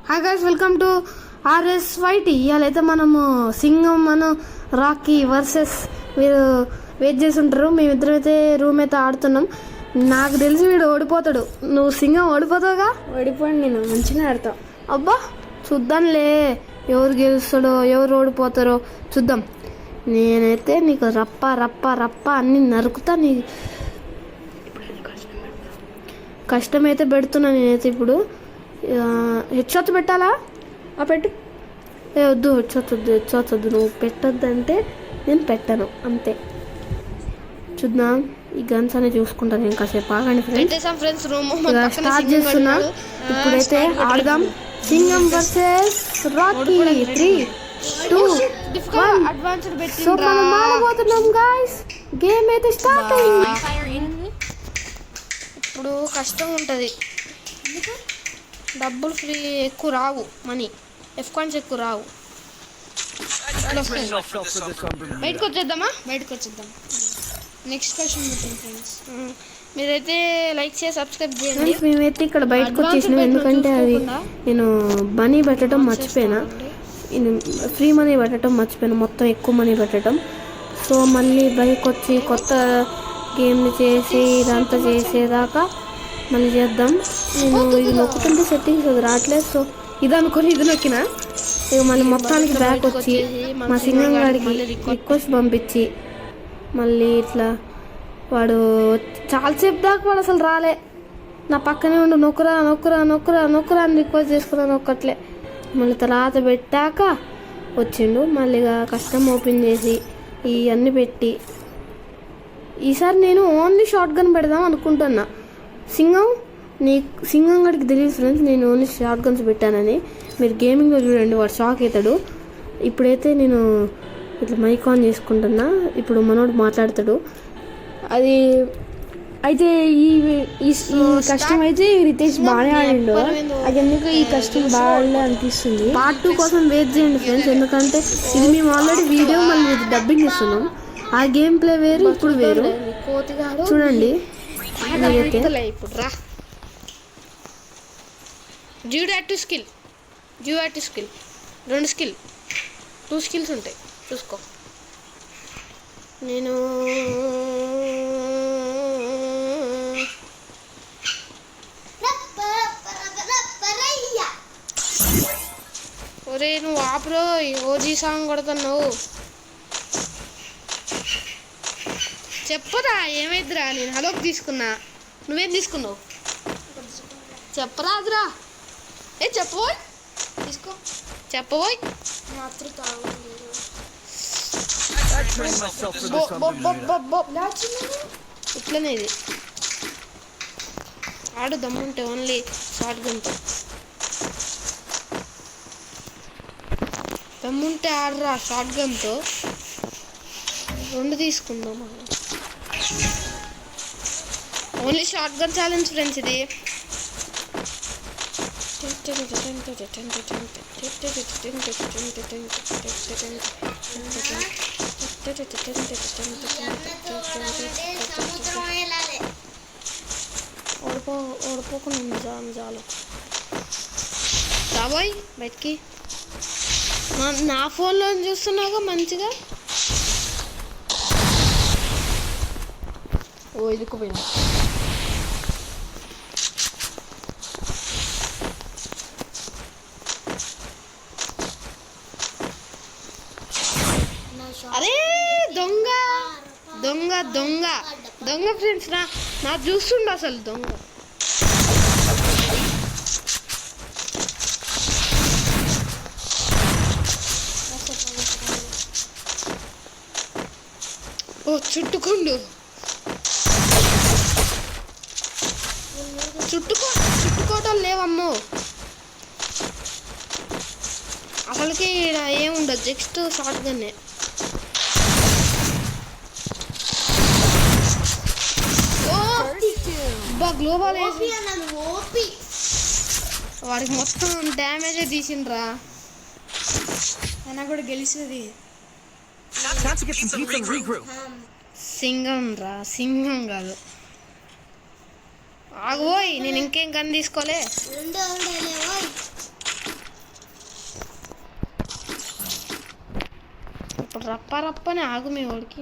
Hi guys, welcome to RSYT. ఇవాళైతే మనము సింగం మనం Rocky versus మీరు వెయిట్ చేసి ఉంటారు. మేమిద్దరం అయితే రూమ్ అయితే ఆడుతున్నాం. నాకు తెలిసి వీడు ఓడిపోతాడు. నువ్వు సింగం ఓడిపోతావుగా? ఓడిపోండి, నేను మంచిగా ఆడతా. అబ్బా చూద్దాంలే, ఎవరు గెలుస్తాడో ఎవరు ఓడిపోతారో చూద్దాం. నేనైతే నీకు రప్ప రప్ప రప్ప అన్ని నరుకుతా. నీ కష్టమైతే పెడుతున్నా నేనైతే. ఇప్పుడు హెడ్షాట్స్ పెట్టాలా? పెట్టు. వద్దు, హెడ్షాట్స్ వద్దు. నువ్వు పెట్టొద్దంటే నేను పెట్టను, అంతే. చూద్దాం, ఈ గన్స్ అనేది చూసుకుంటాను నేను కాసేపు. ఆగండి ఫ్రెండ్స్, స్టార్ట్ చేస్తున్నా. ఇప్పుడైతే ఆడదాం. Singam versus Rocky. 3, 2, 1. సో మనం ఆడబోతున్నాం గాయ్స్. గేమ్ అయితే స్టార్ట్ అయింది. ఇప్పుడు కష్టం ఉంటుంది, డబ్బులు ఫ్రీ ఎక్కువ రావు, మనీ ఎఫ్ కాయిన్స్ ఎక్కువ రావు. బయటకు వచ్చేద్దాం. నెక్స్ట్ క్వశ్చన్ ఫ్రెండ్స్, మీరైతే లైక్ చేసి సబ్స్క్రైబ్ చేయండి. మేమైతే ఇక్కడ బయటకు వచ్చేసినాం, ఎందుకంటే అది నేను మనీ పెట్టడం మర్చిపోయినా. ఫ్రీ మనీ పెట్టడం మర్చిపోయాను, మొత్తం ఎక్కువ మనీ పెట్టడం. సో మళ్ళీ బయటకు వచ్చి కొత్త గేమ్ని చేసి ఇదంతా చేసేదాకా మళ్ళీ చేద్దాం. నేను ఇది నొక్కుతుంటే సెట్టింగ్స్ అది రావట్లేదు. సో ఇది అనుకొని ఇది నొక్కినా. ఇక మళ్ళీ మొత్తానికి బ్యాక్ వచ్చి మా సింగం గారికి రిక్వెస్ట్ పంపించి మళ్ళీ ఇట్లా వాడు చాలాసేపు దాకా వాడు అసలు రాలే. నా పక్కనే ఉండు, నొక్కురా నొక్కురా నొక్కురా నొక్కురా అని రిక్వెస్ట్ చేసుకున్నాను, నొక్కట్లే. మళ్ళీ తర్వాత పెట్టాక వచ్చిండు. మళ్ళీ కష్టం ఓపెన్ చేసి ఇవన్నీ పెట్టి ఈసారి నేను ఓన్లీ షార్ట్ గన్ పెడదాం అనుకుంటున్నా. సింగం గడికి తెలియదు ఫ్రెండ్స్, నేను ఓన్లీ షార్ట్ గన్స్ పెట్టానని. మీరు గేమింగ్లో చూడండి, వాడు షాక్ అవుతాడు. ఇప్పుడైతే నేను ఇట్లా మైక్ ఆన్ చేసుకుంటున్నా. ఇప్పుడు మనోడు మాట్లాడతాడు. అది అయితే ఈ కష్టం అయితే రితేష్ బాగానే ఆడిండు. అది ఎందుకు ఈ కష్టం బాగా అనిపిస్తుంది. పార్ట్ 2 కోసం వెయిట్ చేయండి ఫ్రెండ్స్, ఎందుకంటే ఇది మేము ఆల్రెడీ వీడియో మళ్ళీ డబ్బింగ్ ఇస్తున్నాం. ఆ గేమ్ ప్లే వేరు, ఇప్పుడు వేరు. చూడండి ఇప్పుడు రా. డ్యూ స్కిల్ 2 స్కిల్ 2 స్కిల్స్ ఉంటాయి, చూసుకో. నేను ఒరే నువ్వు ఆప్రో ఓజీ సాంగ్ కొడుతున్నావు. చెప్పరా ఏమైద్దిరా? నేను హలోకి తీసుకున్నా, నువ్వేం తీసుకున్నావు చెప్పరాదురా. చెప్పబోయ్ తీసుకో, చెప్పబోయ్. ఇట్లనే ఇది ఆడు దమ్ముంటే ఓన్లీ షార్ట్ గన్తో. దమ్ముంటే ఆడరా షార్ట్ గన్తో. 2 తీసుకుందాం. Only short gun challenge friends ఇది. ఓడిపోకుండా చాలు. రాబోయ్ బయటికి. నా ఫోన్లో చూస్తున్నాగా మంచిగా. ఓ ఇదికుపోయినా. అరే దొంగ దొంగ దొంగ దొంగ ఫ్రెండ్స్, నా చూస్తుండ అసలు దొంగ. ఓ చుట్టుకోవటం లేవమ్మో. అసలుకి ఏముండదు, జస్ట్ షార్ట్ గన్నే. గ్లోబల్ వాడికి మొత్తం డ్యామేజే తీసిండ్రా. అయినా కూడా గెలిచేది సింగం రా, సింగం కాదు. ఆగోయ్, నేను ఇంకేం గన్ తీసుకోలే. రప్ప రప్పని ఆగు మీ వాడికి.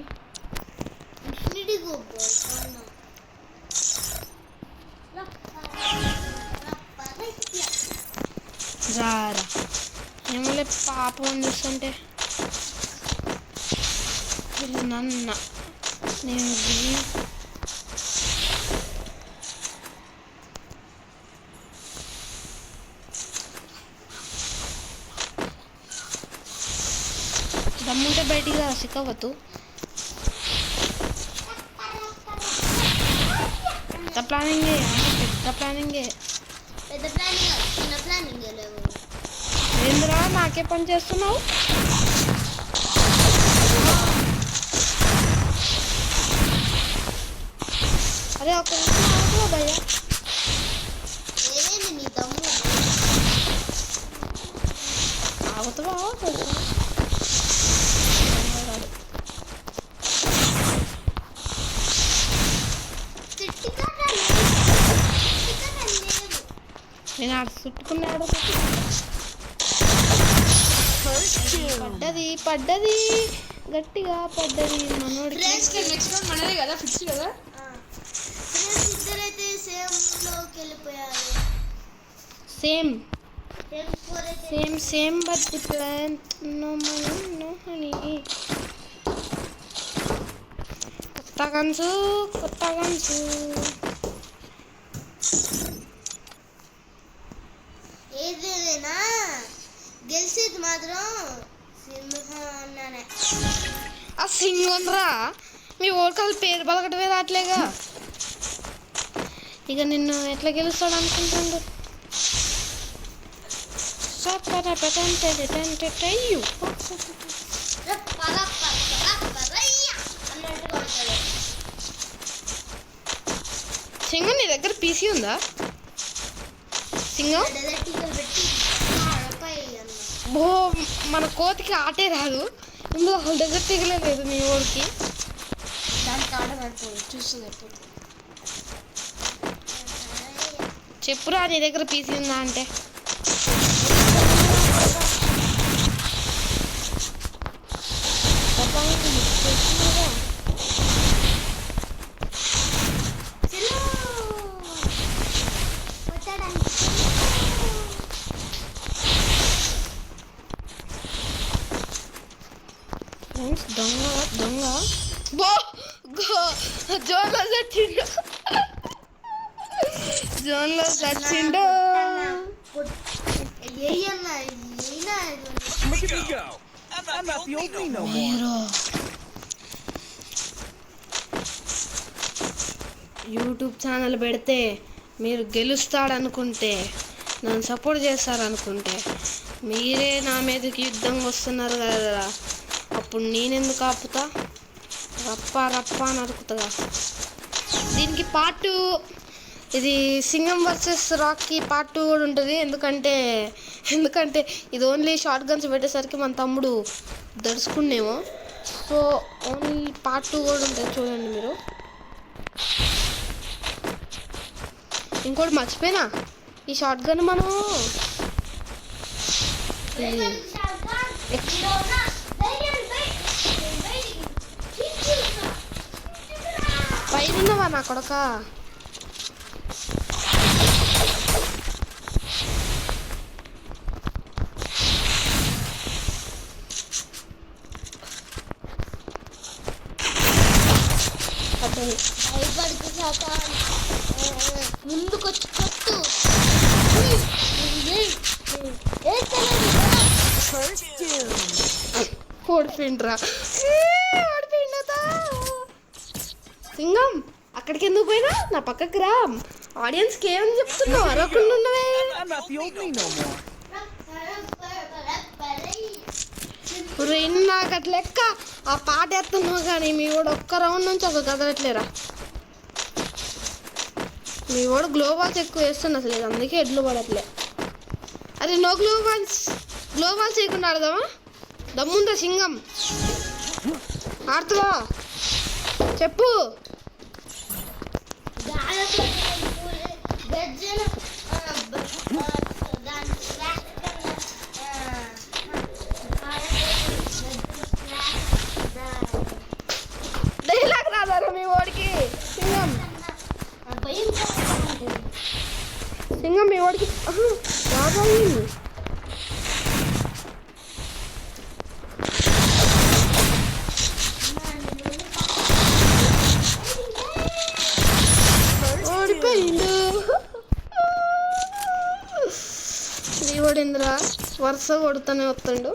రారా ఏమలే పాపం చూస్తుంటే వీళ్ళు నన్న నేను దమ్ముంటే బయటికి రా సిక్కవద్దు. పెద్ద ప్లానింగే ఏంద్రా నాకే పని చేస్తున్నావు. అరే ఒక నిమిషం భయ్యా. ఆగుతావా? నేను ఆడ చుట్టుకున్నాడు. పడ్డది గట్టిగా పడ్డది మనోడికి. నెక్స్ట్ రౌండ్ మనదే కదా, ఫిక్స్ కదా. ఇద్దరైతే same but different. No money no honey. కొత్త గన్సు ఏదైనా గెలిచేది మాత్రం సింహం. ఆ సింగం రా మీ ఓడికాలు పేరు పలకటమే రావట్లేగా. ఇక నిన్ను ఎట్లా గెలుస్తాడు అనుకుంటుండు. సింగం నీ దగ్గర పీసీ ఉందా? సింగం బో మన కోతికి ఆటే రాదు. ఇందులో దగ్గర తెగలేదు మీ ఊరికి. దానికి ఆట పడిపోయి చూస్తుంది ఎప్పుడు. చెప్పురా నీ దగ్గర పీసీ ఉందా అంటే. దొంగ బో జోన్లో చచ్చిండు. యూట్యూబ్ ఛానల్ పెడితే మీరు గెలుస్తాడనుకుంటే, నన్ను సపోర్ట్ చేస్తారనుకుంటే, మీరే నా మీదకి యుద్ధం వస్తున్నారు కదా. అప్పుడు నేనెందుకు ఆపుతా? రప్ప నరుకుతుందా. దీనికి పార్ట్ ఇది సింగం వర్సెస్ రాక్కి పార్ట్ 2 కూడా ఉంటుంది. ఎందుకంటే ఇది ఓన్లీ షార్ట్ గన్స్ పెట్టేసరికి మన తమ్ముడు దడుచుకునేమో. సో ఓన్లీ పార్ట్ 2 కూడా ఉంటుంది, చూడండి మీరు. ఇంకోటి మర్చిపోయినా, ఈ షార్ట్ గన్ మనం పైనవా నా కొడక. ముందుకొచ్చి కొట్టు. ఓడిపోయిండ్రా. సింగం అక్కడికి ఎందుకు పోయినా? నా పక్కకి రా. ఆడియన్స్కి ఏమని చెప్తున్నావు? అరవకుండా ఉన్నవే. నాకు అట్లా లెక్క ఆ పాట ఎత్తున్నావు కానీ మీ వాడు ఒక్క రౌండ్ నుంచి ఒక కదలట్లేరా. మీ వాడు గ్లోబాల్స్ ఎక్కువ వేస్తున్నా అసలు, అందుకే ఎడ్లు పడట్లే. అరే నో గ్లోబాల్స్ వేయకుండా ఆడదామా? దమ్ముందా సింగం? ఆడుతువా చెప్పు. బాబాయి ఓడిపోయిండు. శ్రీవడేంద్ర వరుస కొడుతూనే వస్తుండు.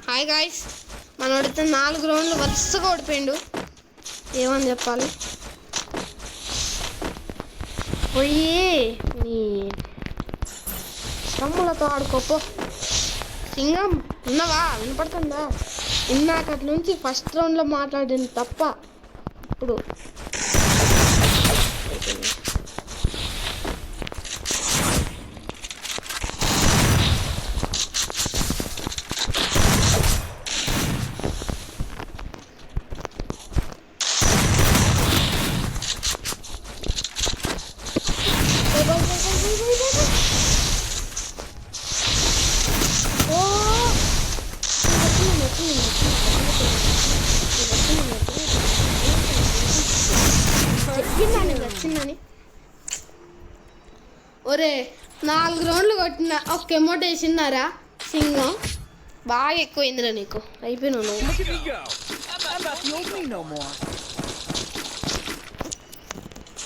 హాయ్ గాయ్స్, మనోడితే 4 రౌండ్లు వరుసగా ఓడిపోయిండు. ఏమని చెప్పాలి? పోయి నీ తమ్ములతో ఆడుకోపో. సింగం ఉన్నావా? వినపడుతుందా? ఇందాకటి నుంచి ఫస్ట్ రౌండ్లో మాట్లాడింది తప్ప ఇప్పుడు వచ్చిందని. ఒరే 4 రౌండ్లు కొట్టిన ఒక్క ఎమోట్ వేసిందారా సింగం. బాగా ఎక్కువైందిరా నీకు. అయిపోయినావు నువ్వు.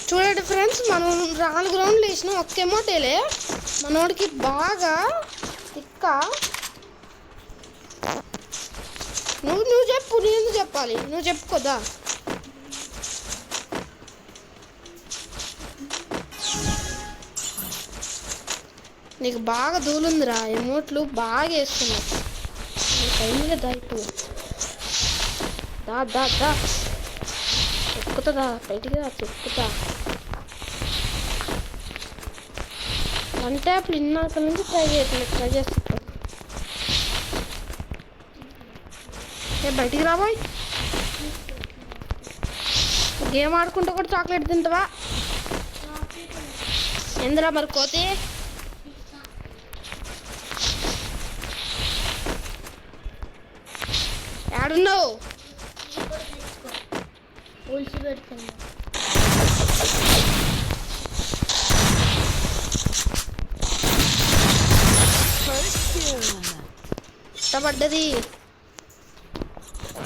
చూడండి ఫ్రెండ్స్, మనం 4 రౌండ్లు వేసినాం, ఒక్క ఎమోటేలే. మనోడికి బాగా ఇక్క. నువ్వు చెప్పు, నేను చెప్పాలి. నువ్వు చెప్పుకోదా? నీకు బాగా దూలుందిరా, ఎమోట్లు బాగా వేస్తున్నావు. నీకు దాయిపు దా దా దా చెప్పుతుందా? బయటికి రా, చెప్పుతా. అంటే అప్పుడు ఇన్నాక నుంచి ట్రై చేస్తా. బయటికి రాబోయ్. గేమ్ ఆడుకుంటూ కూడా చాక్లెట్ తింటావా? ఏందిరా మరి కోతి? ఏడున్నావు? ఇష్టపడ్డది.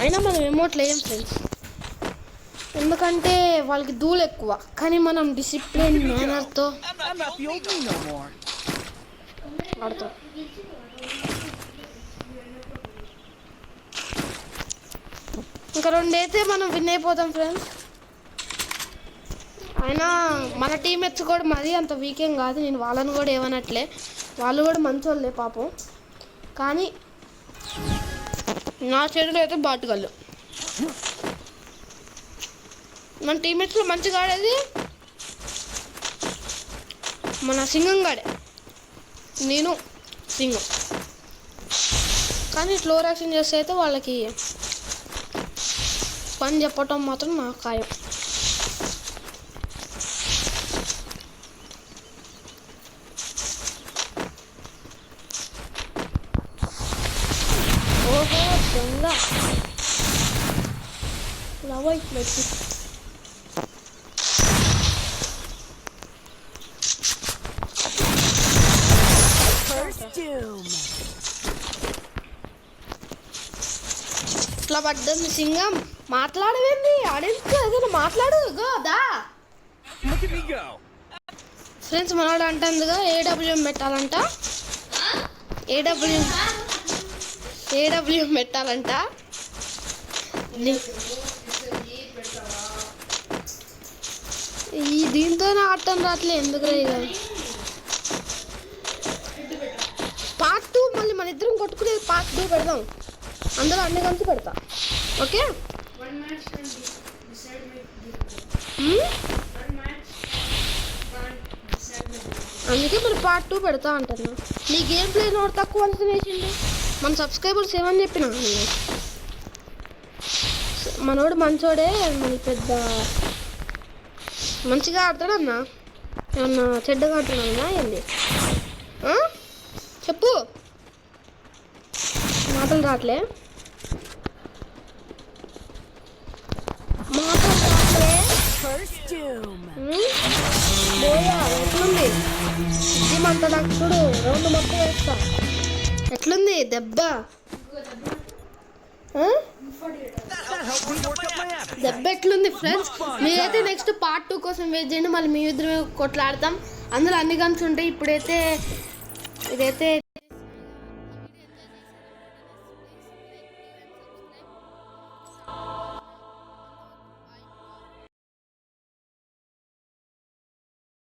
అయినా మనం ఎమోట్లు వేయం ఫ్రెండ్స్, ఎందుకంటే వాళ్ళకి ధూళి ఎక్కువ. కానీ మనం డిసిప్లిన్ మేనర్తో ఆడతాం. ఇంకా 2 అయితే మనం విన్ అయిపోతాం ఫ్రెండ్స్. అయినా మన టీమేట్స్ కూడా మరీ అంత వీకేం కాదు. నేను వాళ్ళని కూడా ఏమనట్లే, వాళ్ళు కూడా మంచోళ్ళే పాపం. కానీ నా చేతిలో అయితే బాటుగాళ్ళు. మన టీమేట్స్లో మంచిగా ఆడేది మన సింగం గాడే, నేను సింగం. కానీ స్లో యాక్షన్ చేస్తే అయితే వాళ్ళకి పని చెప్పటం మాత్రం నా ఖాయం. ఓహో దొంగ లవైట్ పెట్టి ఇట్లా పడ్డది సింగం. మాట్లాడవేంది? ఆడేందుకు ఏదైనా మాట్లాడు దా. ఫ్రెండ్స్ మనోడు అంటుందిగా ఏడబ్ల్యూఎం పెట్టాలంట. ఏడబ్ల్యూఎం పెట్టాలంట. ఈ దీంతోనే ఆడటం రావట్లే ఎందుకు? పార్ట్ 2 మళ్ళీ మన ఇద్దరం కొట్టుకునేది పార్ట్ 2 పెడదాం. అందులో అన్ని కలిసి పెడతా. ఓకే, అందుకే మరి పార్ట్ 2 పెడతా అంటున్నా. నీ గేమ్ ప్లే నోట్ తక్కువ అంచనా వేసిండు. మన సబ్స్క్రైబర్స్ ఏమని చెప్పినా మనోడు మంచోడే, మన పెద్ద మంచిగా ఆడతాడన్నా. ఏమన్నా చెడ్డగా ఆడుతున్నాడన్నా ఏంది? చెప్పు, మాటలు రావట్లే. ఎట్లుంది అంత నాకు చూడు రౌండ్ మొత్తం వేస్తా. ఎట్లుంది దెబ్బ? దెబ్బ ఎట్లుంది ఫ్రెండ్స్? మీరైతే నెక్స్ట్ పార్ట్ 2 కోసం వెయిట్ చేయండి. మళ్ళీ మీ ఇద్దరు కొట్లాడతాం. అందులో అన్ని గన్స్ ఉంటాయి. ఇప్పుడైతే ఇదైతే